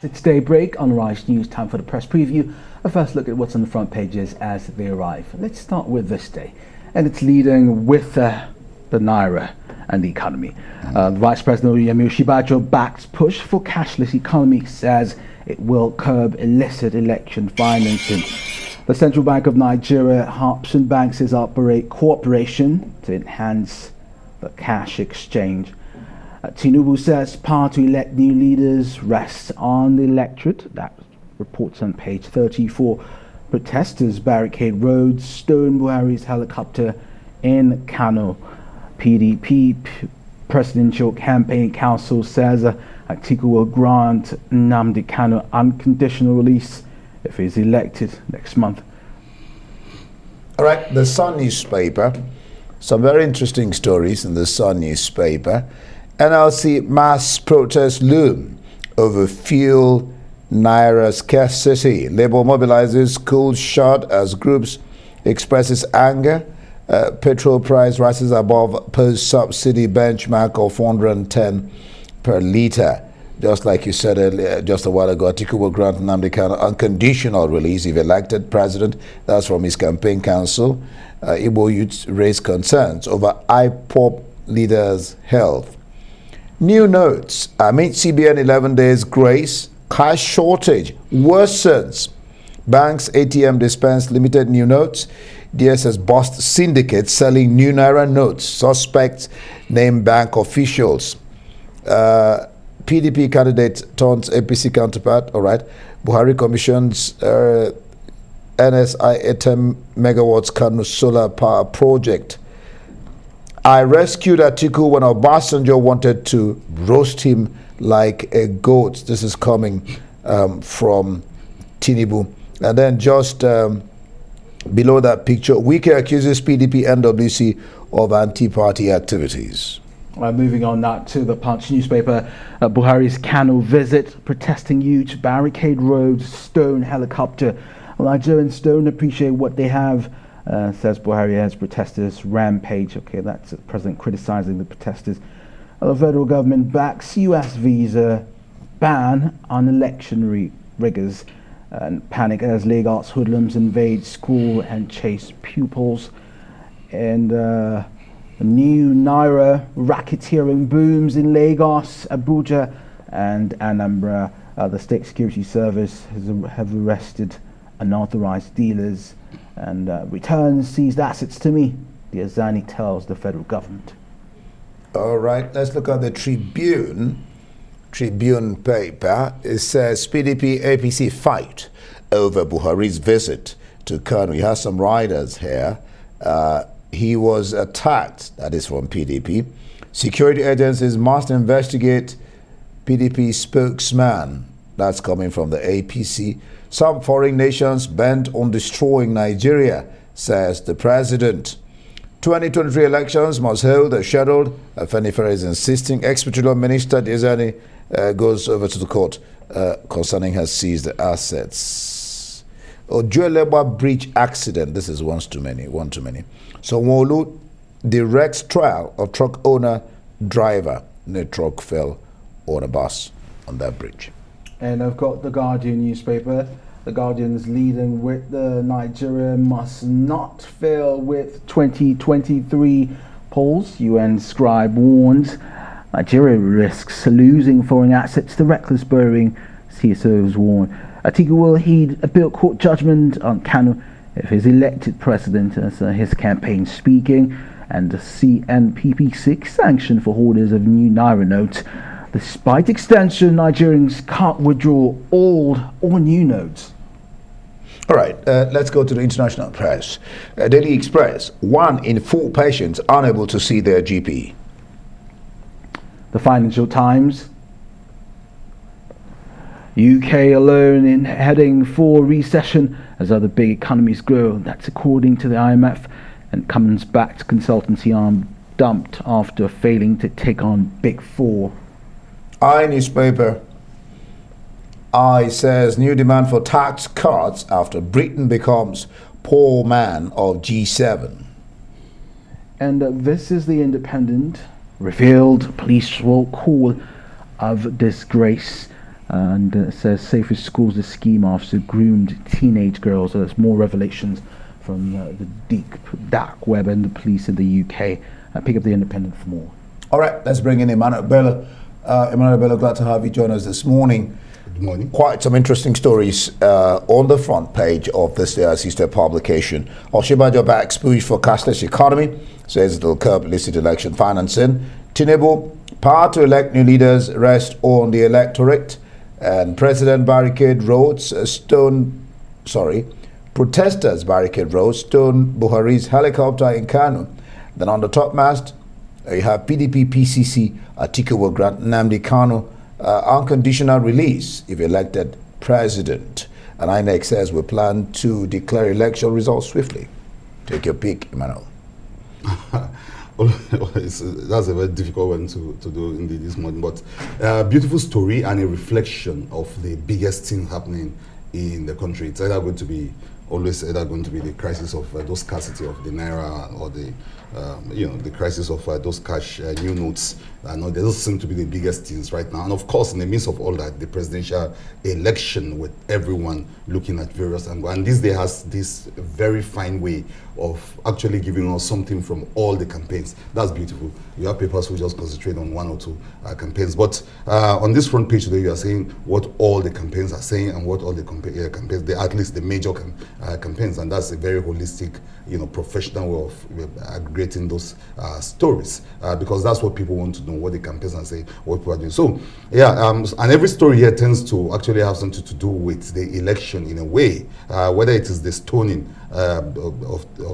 It's daybreak on Rise News, time for the press preview. A first look at what's on the front pages as they arrive. Let's start with this day, and it's leading with the Naira and the economy. Vice President Osinbajo backs push for cashless economy, says it will curb illicit election financing. The Central Bank of Nigeria hopes and banks its cooperation to enhance the cash exchange. Tinubu says power to elect new leaders rests on the electorate. That reports on page 34. Protesters barricade roads, stone Buhari's helicopter in Kano. PDP Presidential Campaign Council says Atiku will grant Nnamdi Kanu unconditional release if he's elected next month. All right, the Sun newspaper. Some very interesting stories in the Sun newspaper. NLC mass protest loom over fuel Naira scarcity. Labour mobilizes school shot as groups expresses anger. Petrol price rises above post-subsidy benchmark of 410 per litre. Just like you said earlier, just a while ago, Atiku will grant Nnamdi Kanu unconditional release if elected president. That's from his campaign council. Igbo youths raise concerns over IPOP leaders' health. New notes amid CBN 11 days grace, cash shortage worsens. Banks ATM dispense limited new notes. DSS bust syndicate selling new Naira notes. Suspects name bank officials. PDP candidate turns APC counterpart. All right. Buhari commissions NSI 10 megawatts Kanu solar power project. I rescued Atiku when Obasanjo wanted to roast him like a goat. This is coming from Tinubu. And then just below that picture, Wike accuses PDP NWC of anti-party activities. Moving on now to the Punch newspaper, Buhari's Kano visit, protesting youths, barricade roads, stone helicopter. Nigerians don't appreciate what they have, says Buhari as protesters rampage. Okay, that's the president criticizing the protesters. The federal government backs US visa ban on election riggers. And panic as Lagos hoodlums invade school and chase pupils. And new Naira racketeering booms in Lagos, Abuja, and Anambra. The State Security Service have arrested unauthorized dealers and returns seized assets to me, the Azani tells the federal government. All right, let's look at the Tribune paper. It says PDP APC fight over Buhari's visit to Kano. We have some riders here. He was attacked, that is from PDP. Security agencies must investigate. PDP spokesman, that's coming from the APC. Some foreign nations bent on destroying Nigeria, says the president. 2023 elections must hold as scheduled. Afenifere is insisting. Ex-Petroleum Minister Diezani goes over to the court concerning her seized assets. Ojuelegba Bridge accident. This is one too many. So Wolu directs trial of truck owner driver. The truck fell on a bus on that bridge. And I've got the Guardian newspaper. The Guardian's leading with the Nigeria must not fail with 2023 polls. UN scribe warns Nigeria risks losing foreign assets to reckless borrowing. CSOs warn Atiku will heed a bill court judgment on Kanu if he's elected president, as his campaign speaking. And the CNPP6 sanction for holders of new Naira notes. Despite extension, Nigerians can't withdraw old or new notes. All right, let's go to the international press. Daily Express, 1 in 4 patients unable to see their GP. The Financial Times, UK alone in heading for recession as other big economies grow. That's according to the IMF. And Cummins-backed consultancy arm dumped after failing to take on Big Four. I newspaper. I says new demand for tax cuts after Britain becomes poor man of G7. And this is the Independent. Revealed police will call of disgrace. And it says Safer Schools, the scheme officer groomed teenage girls. So there's more revelations from the dark web and the police in the UK. Pick up The Independent for more. All right, let's bring in Emmanuel Bello. Emmanuel Bello, glad to have you join us this morning. Good morning. Quite some interesting stories on the front page of this sister publication. Osinbajo backs push for cashless economy, says it'll curb illicit election financing. Tinubu, power to elect new leaders rest on the electorate. And protesters barricade roads, stone Buhari's helicopter in Kano. Then on the top mast, you have PDP PCC Atiku will grant Nnamdi Kanu unconditional release if elected president. And INEC says we plan to declare election results swiftly. Take your pick, Emmanuel. That's a very difficult one to do indeed this morning, but beautiful story and a reflection of the biggest thing happening in the country. It's either going to be the crisis of those scarcity of the naira, or the the crisis of those cash new notes. They don't seem to be the biggest things right now. And of course, in the midst of all that, the presidential election, with everyone looking at various angles. And this day has this very fine way of actually giving us something from all the campaigns. That's beautiful. You have papers who just concentrate on one or two campaigns. But on this front page today, you are saying what all the campaigns are saying and what all the campaigns, at least the major campaigns. And that's a very holistic, professional way of aggregating those stories, because that's what people want to know, what the campaigns are saying, what people are doing. So, and every story here tends to actually have something to do with the election in a way, whether it is the stoning of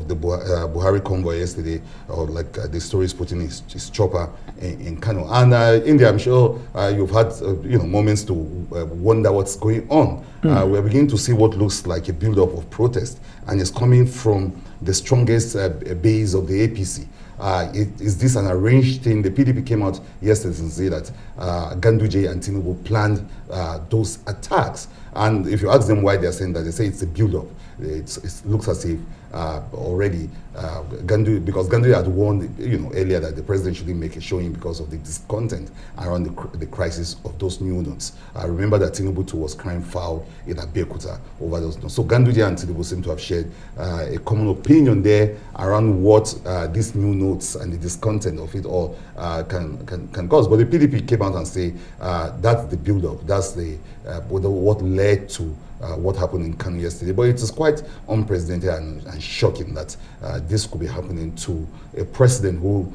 the Buhari convoy yesterday, or like the story is putting his chopper in Kano. And India, I'm sure you've had moments to wonder what's going on. We're beginning to see what looks like a build-up of protest, and it's coming from the strongest base of the APC. Is this an arranged thing? The PDP came out yesterday and said that Ganduje and Tinubu planned those attacks. And if you ask them why they're saying that, they say it's a build-up. It looks as if already because Ganduje had warned earlier that the president shouldn't make a showing because of the discontent around the crisis of those new notes. I remember that Tinubu too was crying foul in Abeokuta over those notes. So Ganduje and Tinubu seem to have shared a common opinion there around what these new notes and the discontent of it all can cause. But the PDP came out and say that's the build-up, that's what led to what happened in Kano yesterday. But it is quite unprecedented and shocking that this could be happening to a president who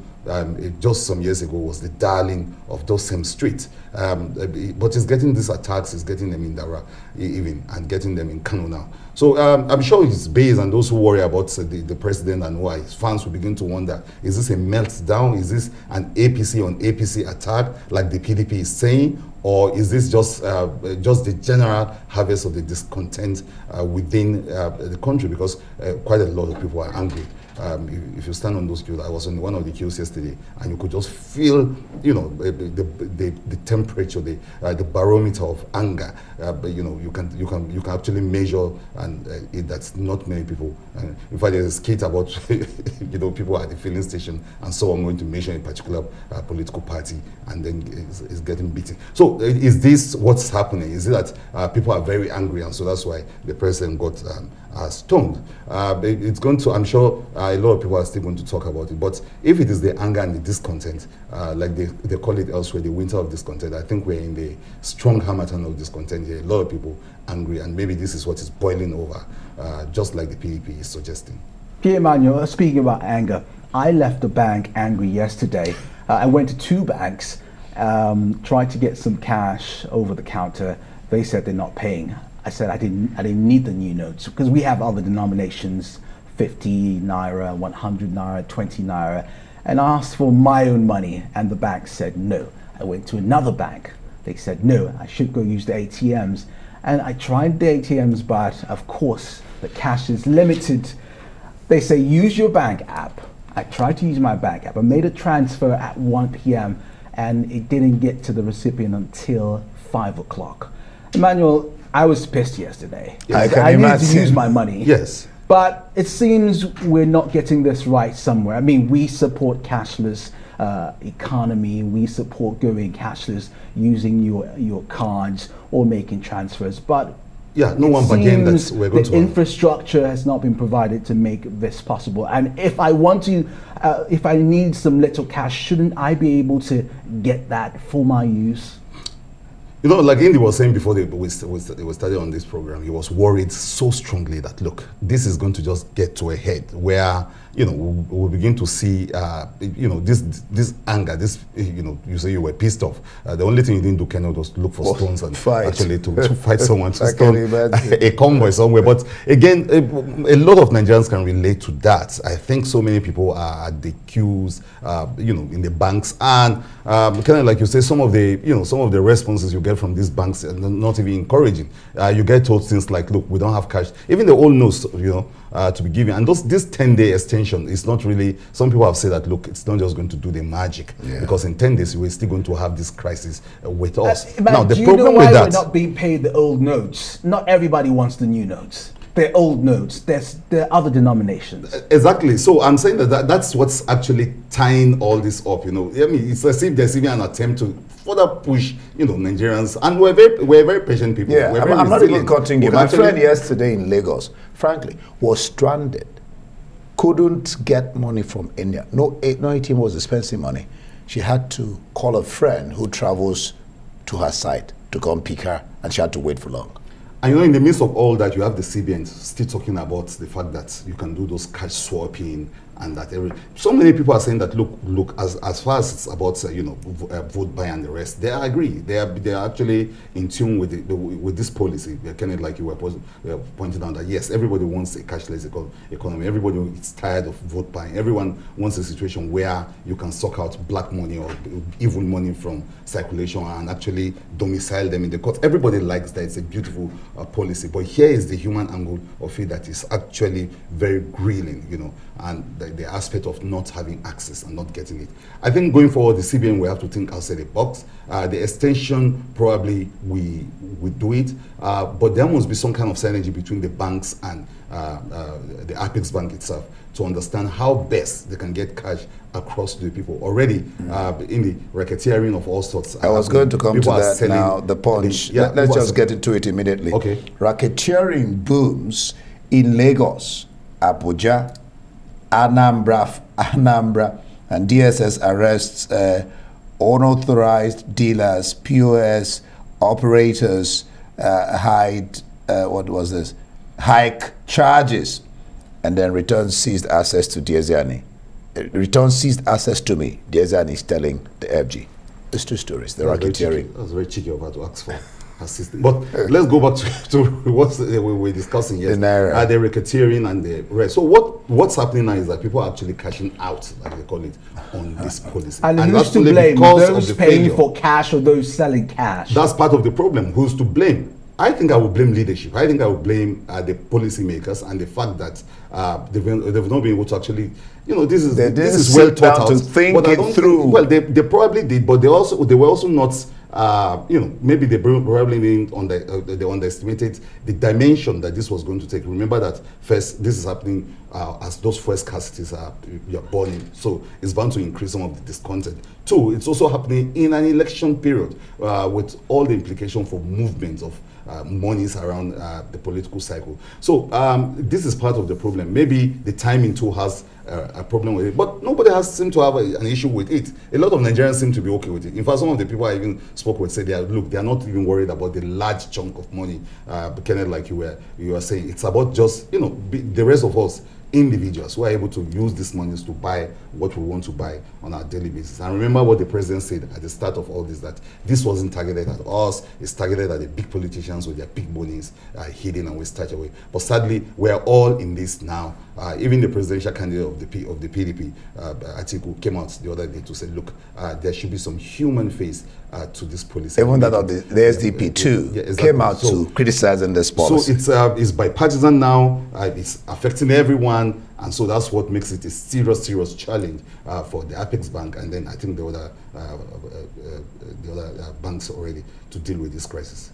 just some years ago was the darling of those same streets. But he's getting these attacks, he's getting them in Dara even, and getting them in Kano now. So I'm sure his base and those who worry about the president and why his fans will begin to wonder, is this a meltdown? Is this an APC on APC attack like the PDP is saying? Or is this just the general harvest of the discontent within the country? Because quite a lot of people are angry. If you stand on those queues, I was on one of the queues yesterday, and you could just feel, the temperature, the barometer of anger. But you can actually measure, and that's not many people. In fact, there's a skit about people at the filling station, and someone going to measure a particular political party, and then is getting beaten. So is this what's happening? Is it that people are very angry, and so that's why the president got stoned? It's going to, I'm sure a lot of people are still going to talk about it, but if it is the anger and the discontent, like they call it elsewhere, the winter of discontent, I think we're in the strong harmattan of discontent here. A lot of people angry, and maybe this is what is boiling over, just like the PDP is suggesting. Pierre Emmanuel, speaking about anger, I left the bank angry yesterday. I went to two banks, tried to get some cash over the counter. They said they're not paying. I said I didn't need the new notes because we have other denominations, 50 naira, 100 naira, 20 naira, and I asked for my own money, and the bank said no. I went to another bank. They said no, I should go use the ATMs, and I tried the ATMs, but of course the cash is limited. They say use your bank app. I tried to use my bank app. I made a transfer at 1 p.m. and it didn't get to the recipient until 5 o'clock. Emmanuel, I was pissed yesterday. I needed to use my money. Yes. But it seems we're not getting this right somewhere. I mean, we support cashless. economy. We support going cashless, using your cards or making transfers. But yeah, no one bargained that we're going the to. Infrastructure has not been provided to make this possible. And if I want to, if I need some little cash, shouldn't I be able to get that for my use? You know, like Indy was saying before we started on this program, he was worried so strongly that, look, this is going to just get to a head where, you know, we'll begin to see, you know, this anger, this, you know, you say you were pissed off. The only thing you didn't do, Kenny, was look for stones and actually to fight someone, to stone a convoy somewhere. But again, a lot of Nigerians can relate to that. I think so many people are at the queues, you know, in the banks, and kind of like you say, some of the responses you get from these banks are not even encouraging. You get told things like, look, we don't have cash. Even the old notes, you know, to be given. And this 10-day extension is not really, some people have said that, look, it's not just going to do the magic. Yeah. Because in 10 days, we're still going to have this crisis with us. Now, the problem with that, we're not being paid the old notes? Not everybody wants the new notes. They're old notes. There are other denominations. Exactly. So I'm saying that's what's actually tying all this up. You know, I mean, it's as if there's even an attempt to further push, you know, Nigerians, and we're very patient people. Yeah, I'm not even cutting you. My friend yesterday in Lagos, frankly, was stranded. Couldn't get money from India. No ATM was dispensing money. She had to call a friend who travels to her site to come pick her, and she had to wait for long. And you know, in the midst of all that, you have the CBN still talking about the fact that you can do those cash swapping, and that so many people are saying that look, as far as it's about you know, vote buy and the rest, they agree. They are actually in tune with this policy. They're kind of like you were pointing out that yes, everybody wants a cashless economy. Everybody is tired of vote buying. Everyone wants a situation where you can suck out black money or evil money from circulation and actually domicile them in the court. Everybody likes that. It's a beautiful policy. But here is the human angle of it that is actually very grilling, you know, and the aspect of not having access and not getting it. I think going forward, the CBN will have to think outside the box. The extension, probably we do it, but there must be some kind of synergy between the banks and the Apex Bank itself to understand how best they can get cash across to the people. Already in the racketeering of all sorts. I was going to come to that now, the punch. Let's just get into it immediately. Okay. Racketeering booms in Lagos, Abuja, Anambra, and DSS arrests unauthorized dealers, POS operators, hike charges, and then return seized access to Diezani. Return seized access to me, Diezani is telling the FG. There's two stories, the racketeering. That was very cheeky of her to ask for assistance. But let's go back to what we were discussing yesterday. The racketeering and the rest. So what's happening now is that people are actually cashing out, like they call it, on this policy. And who's to blame? Those paying for cash or those selling cash? That's part of the problem. Who's to blame? I think I would blame leadership. I think I would blame the policymakers and the fact that they've not been able to actually, you know, this is well thought out. To think it through. Well, they probably did, but they were also not. You know, maybe they probably didn't they underestimated the dimension that this was going to take. Remember that first, this is happening as those fuel scarcities you're burning, so it's bound to increase some of the discontent. Two, it's also happening in an election period with all the implications for movements of monies around the political cycle. So this is part of the problem. Maybe the timing too has a problem with it, but nobody has seemed to have an issue with it. A lot of Nigerians seem to be okay with it. In fact, some of the people I even spoke with said they are not even worried about the large chunk of money, Kenneth, like you were saying. It's about just, you know, the rest of us individuals who are able to use these monies to buy what we want to buy on our daily basis. And remember what the president said at the start of all this, that this wasn't targeted at us, it's targeted at the big politicians with their big monies hidden and we start away. But sadly, we're all in this now. Even the presidential candidate of the PDP, Atiku, came out the other day to say, look, there should be some human face to this policy. Even that of the SDP too came out to criticizing this policy. So it's bipartisan now, it's affecting everyone, and so that's what makes it a serious challenge for the Apex Bank, and then I think the other banks already to deal with this crisis.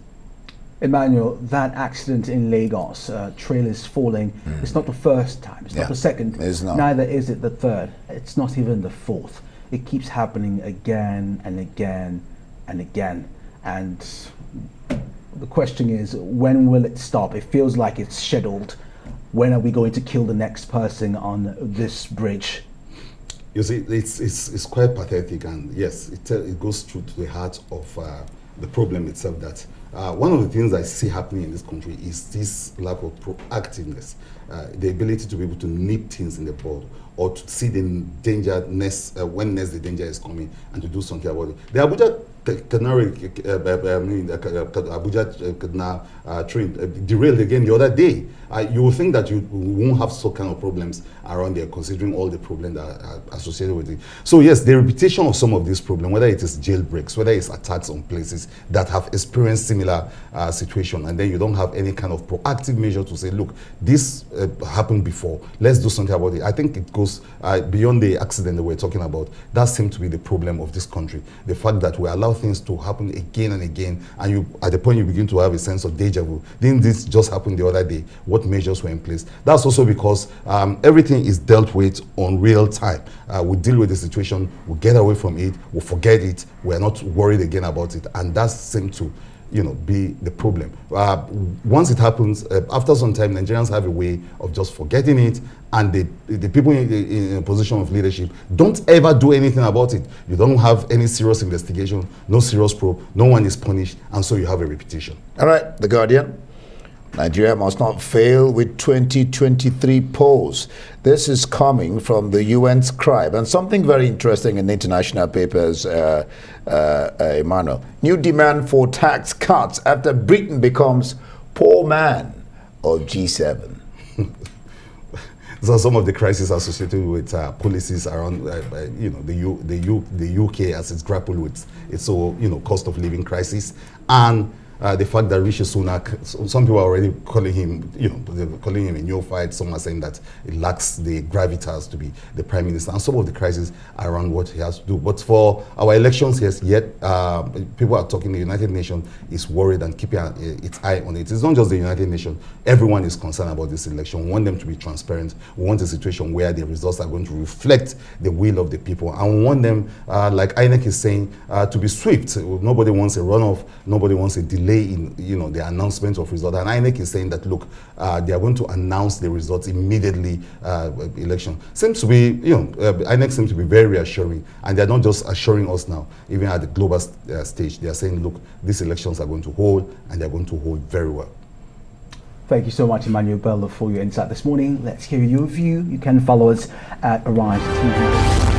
Emmanuel, that accident in Lagos, trailers falling, it's not the first time, it's not the second, it's not. Neither is it the third, it's not even the fourth. it keeps happening again and again and again. And the question is, when will it stop? It feels like it's scheduled. When are we going to kill the next person on this bridge? You see, it's quite pathetic, and yes, it goes through to the heart of the problem itself. That one of the things I see happening in this country is this lack of proactiveness, the ability to be able to nip things in the bud, or to see the danger when the danger is coming, and to do something about it. The Abuja train derailed again the other day. You will think that you won't have some kind of problems around there, considering all the problems that are associated with it. So yes, the repetition of some of these problems, whether it is jailbreaks, whether it's attacks on places that have experienced similar situation, and then you don't have any kind of proactive measure to say, look, this happened before, let's do something about it. I think it goes beyond the accident that we're talking about. That seems to be the problem of this country. The fact that we allow things to happen again and again, and you, at the point you begin to have a sense of deja vu. Didn't this just happen the other day? What measures were in place? That's also because everything is dealt with on real time. We deal with the situation, we get away from it, we forget it, we're not worried again about it, and that seems to be the problem. Once it happens, after some time, Nigerians have a way of just forgetting it, and the people in a position of leadership don't ever do anything about it. You don't have any serious investigation, no serious probe, no one is punished, and so you have a repetition. All right, The Guardian. Nigeria must not fail with 2023 polls. This is coming from the UN scribe, and something very interesting in international papers, Emmanuel. New demand for tax cuts after Britain becomes poor man of G7. So some of the crises associated with policies around, the UK as it's grappled with its cost of living crisis, and the fact that Rishi Sunak, some people are already calling him, they're calling him a neophyte. Some are saying that it lacks the gravitas to be the prime minister, and some of the crises around what he has to do. But for our elections, yes, yet people are talking. The United Nations is worried and keeping its eye on it. It's not just the United Nations. Everyone is concerned about this election. We want them to be transparent. We want a situation where the results are going to reflect the will of the people, and we want them, like INEC is saying, to be swift. Nobody wants a runoff. Nobody wants a delay in the announcement of results, and INEC is saying that look, they are going to announce the results immediately. Election seems to be, INEC seems to be very reassuring, and they're not just assuring us now, even at the global stage. They are saying, look, these elections are going to hold, and they're going to hold very well. Thank you so much, Emmanuel Bello, for your insight this morning. Let's hear your view. You can follow us at Arise TV.